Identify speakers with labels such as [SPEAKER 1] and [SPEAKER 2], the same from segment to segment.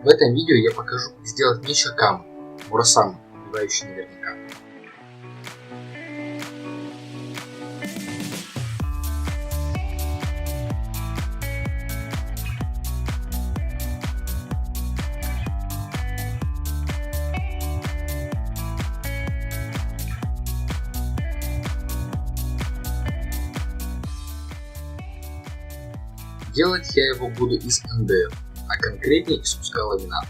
[SPEAKER 1] В этом видео я покажу, как сделать Миша Кама, Мурасама, убивающий наверняка. Делать я его буду из МДФ, а конкретнее из куска ламината.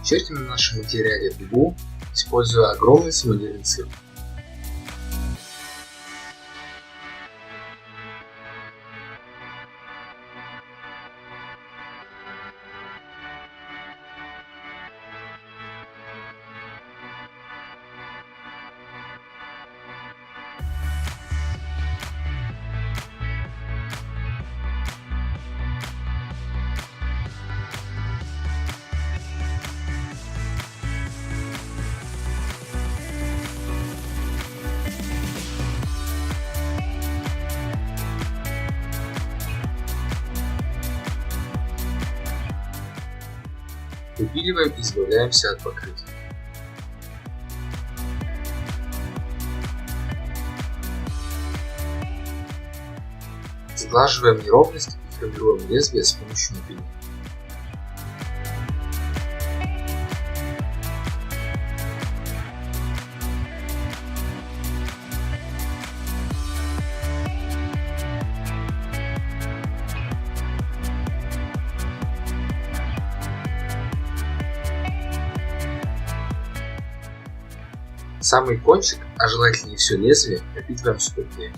[SPEAKER 1] Чертим на нашем материале дугу, используя огромный самодельный цирк. Выпиливаем и избавляемся от покрытия. Сглаживаем неровность и формируем лезвие с помощью напильника. Самый кончик, а желательно и все лезвие, пропитываем суперклеем.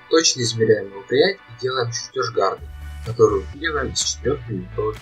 [SPEAKER 1] Точно измеряем рукоять и делаем чертеж гарды, который выпиливаем из 4 мм ниток.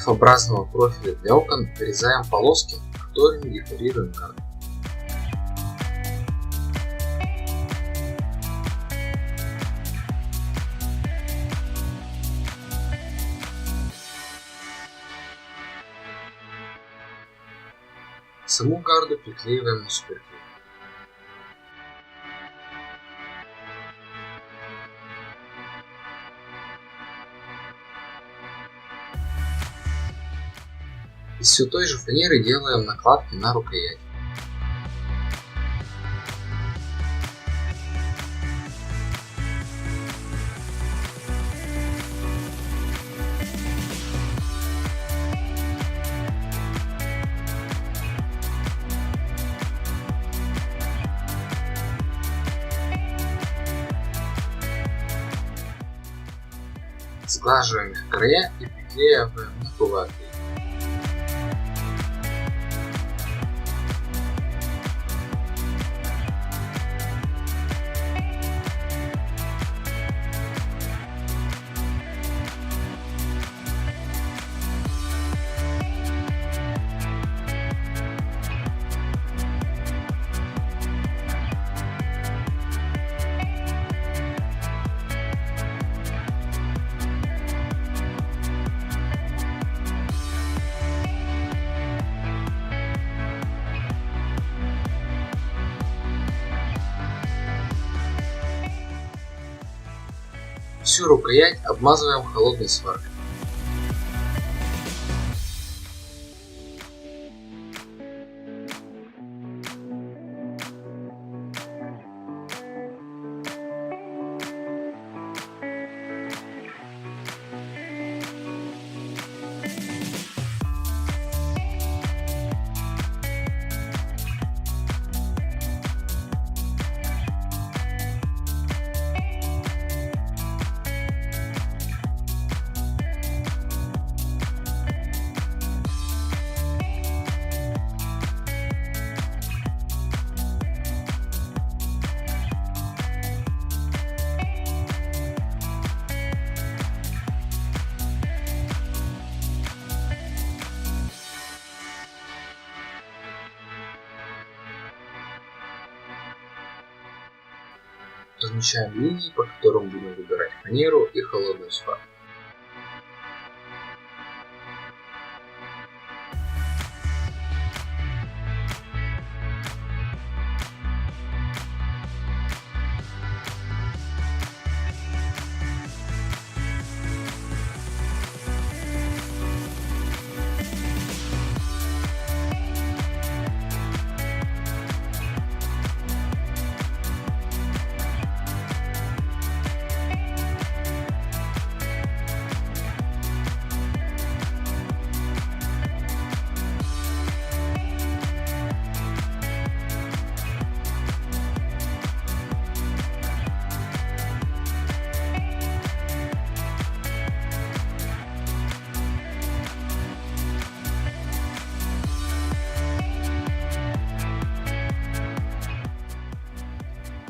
[SPEAKER 1] F-образного профиля для окон вырезаем полоски, которыми декорируем карту. Саму гарду приклеиваем на суперклей. Из все той же фанеры делаем накладки на рукоять. Сглаживаем их края и приклеиваем на ПВА-клей. Всю рукоять обмазываем холодной сваркой. Размечаем линии, по которым будем выбирать фанеру и холодную сварку.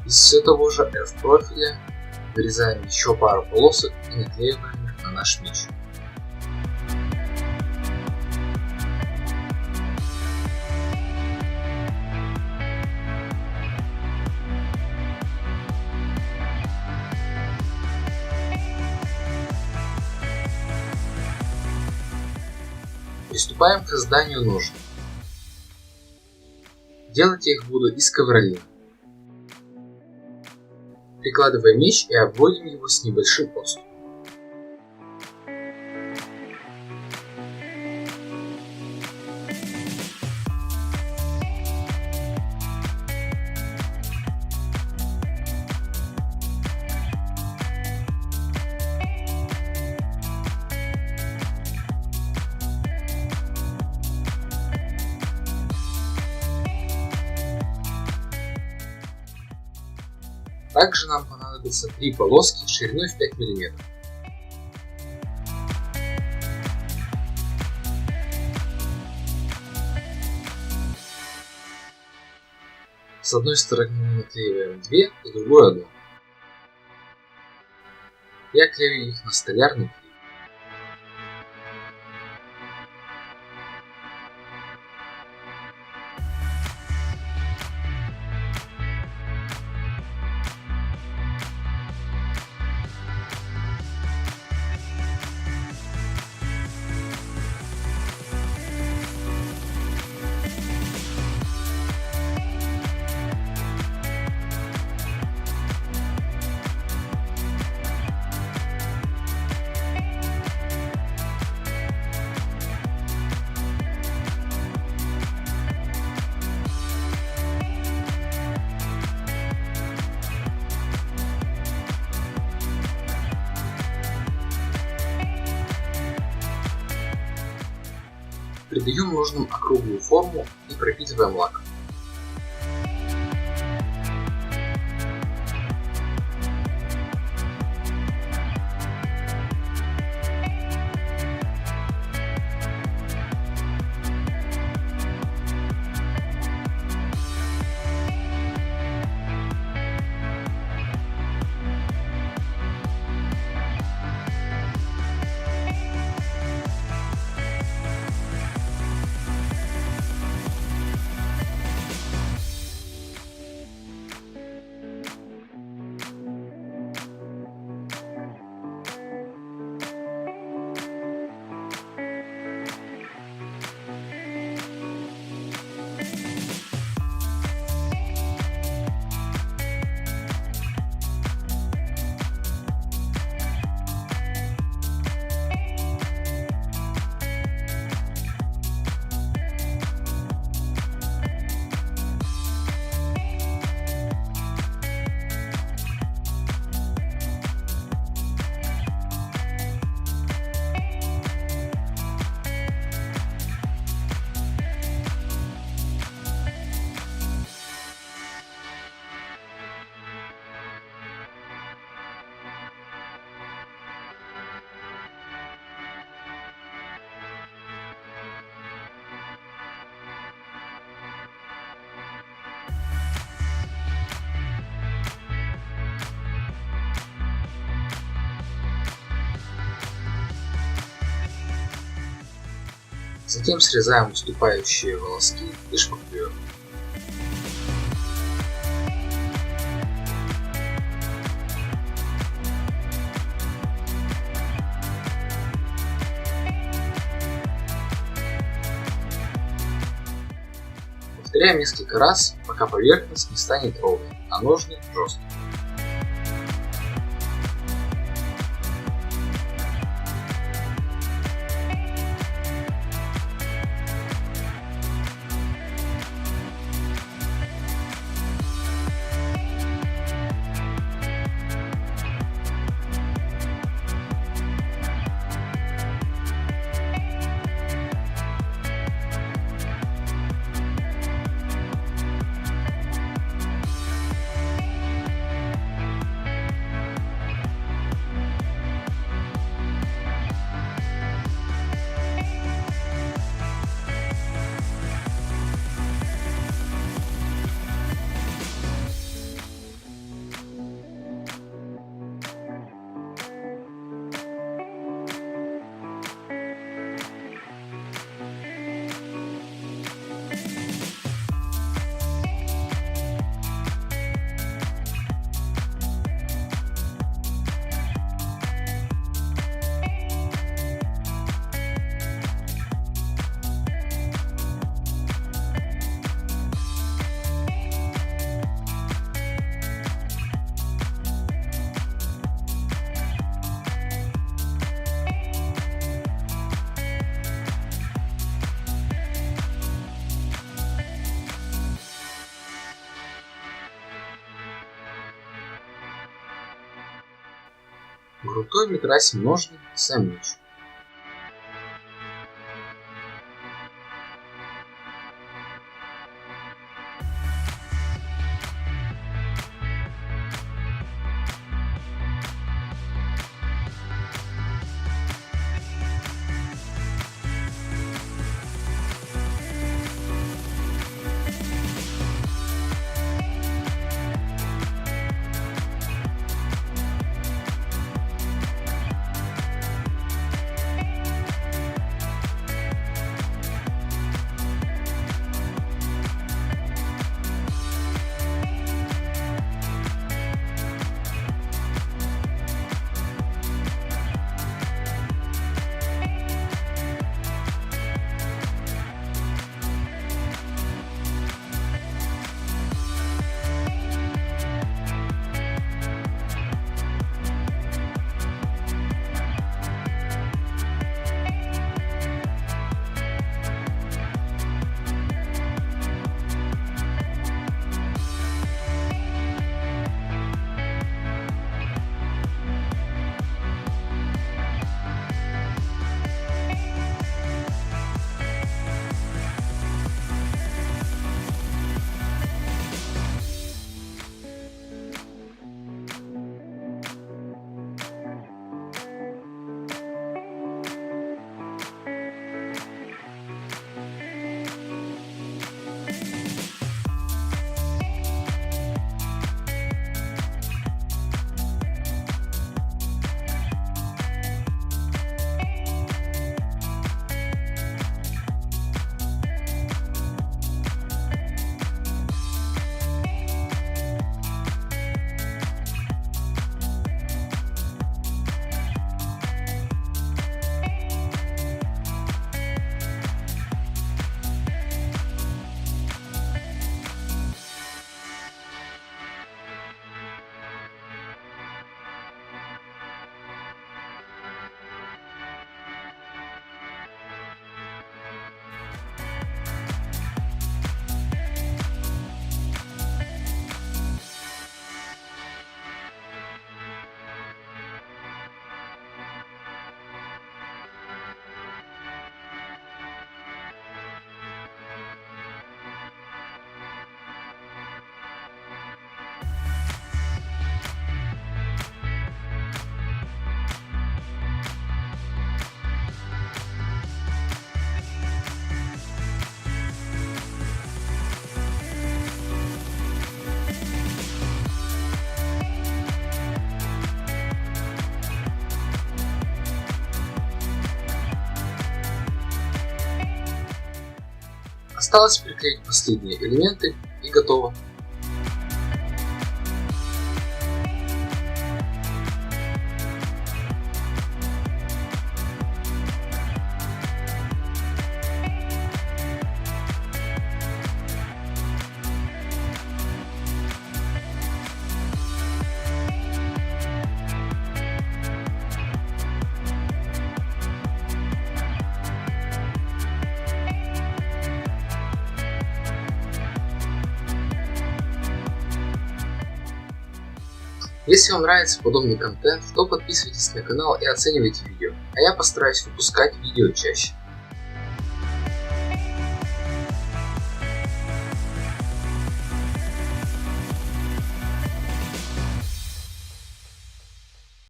[SPEAKER 1] Из все того же F-профиля вырезаем еще пару полосок и наклеиваем их на наш меч. Приступаем к созданию ножен. Делать я их буду из ковролина. Прикладываем меч и обводим его с небольшим отступом. Также нам понадобится 3 полоски шириной в 5 мм. С одной стороны мы наклеиваем 2, с другой 1. Я клею их на столярный клей. Придаем нужным округлую форму и пропитываем лаком. Затем срезаем выступающие волоски и шпаклюем. Повторяем несколько раз, пока поверхность не станет ровной, а ножны жесткими. Грунтуем и красим ножны сам меч. Осталось приклеить последние элементы и готово. Если вам нравится подобный контент, то подписывайтесь на канал и оценивайте видео, а я постараюсь выпускать видео чаще.